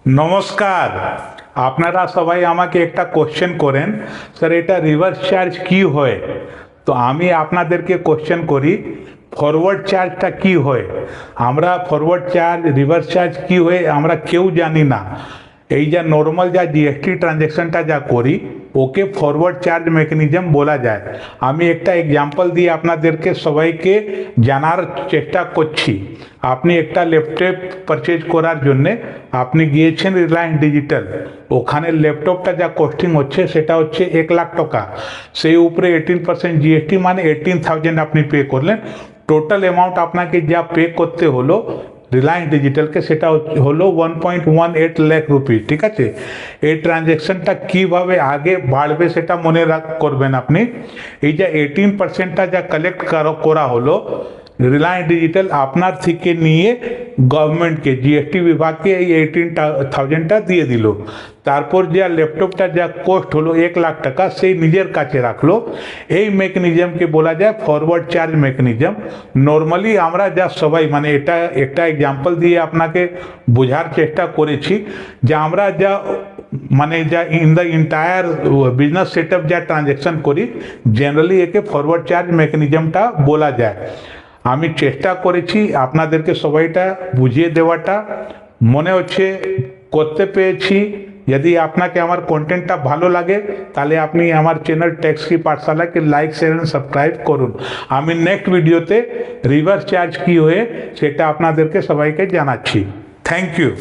নমস্কার। আপনারা সবাই আমাকে একটা কোশ্চেন করেন, স্যার এটা রিভার্স চার্জ কি হয়। তো আমি আপনাদেরকে কোশ্চেন করি, ফরওয়ার্ড চার্জটা কি হয়। আমরা ফরওয়ার্ড চার্জ রিভার্স চার্জ কি হয় আমরা কেউ জানি না। এই যা নর্মাল যা জিএসটি ট্রানজ্যাকশনটা যা করি ওকে ফরওয়ার্ড চার্জ মেকানিজম বলা যায়। আমি একটা এক্সাম্পল দিয়ে আপনাদেরকে সবাইকে জানার চেষ্টা করছি। আপনি একটা ল্যাপটপ পারচেজ করার জন্যে আপনি গিয়েছেন রিলায়েন্স ডিজিটাল, ওখানে ল্যাপটপটা যা কস্টিং হচ্ছে সেটা হচ্ছে 1,00,000 টাকা। সেই উপরে 18% জিএসটি মানে 18,000 আপনি পে করলেন। টোটাল অ্যামাউন্ট আপনাকে যা পে করতে হলো রিলায়েন্স ডিজিটালকে সেটা হলো 1.18 লাখ রুপি। ঠিক আছে, এই ট্রানজ্যাকশনটা কীভাবে আগে বাড়বে সেটা মনে করবেন আপনি। এই যে 18%টা যা কালেক্ট করা হলো, রিলায়েন্স ডিজিটাল আপনার থেকে নিয়ে গভর্নমেন্টকে জিএসটি বিভাগকে এই 18,000টা দিয়ে দিল। তারপর যা ল্যাপটপটা যা কস্ট হলো 1,00,000 টাকা সেই নিজের কাছে রাখলো। এই মেকানিজমকে বলা যায় ফরওয়ার্ড চার্জ মেকানিজম। নর্মালি আমরা যা সবাই মানে এটা একটা এক্সাম্পল দিয়ে আপনাকে বোঝার চেষ্টা করেছি যে আমরা যা মানে যা in the entire business setup যা ট্রানজ্যাকশন করি জেনারেলি একে ফরওয়ার্ড চার্জ মেকানিজমটা বলা যায়। আমি চেষ্টা করেছি আপনাদেরকে সবাইটা বুঝিয়ে দেওয়াটা, মনে হচ্ছে করতে পেরেছি। যদি আপনাকে আমার কন্টেন্টটা ভালো লাগে তাহলে আপনি আমার চ্যানেল ট্যাক্স কি পাঠশালাকে লাইক শেয়ার এন্ড সাবস্ক্রাইব করুন। আমি নেক্সট ভিডিওতে রিভার্স চার্জ কি হয়ে সেটা আপনাদেরকে সবাইকে জানাচ্ছি। Thank you.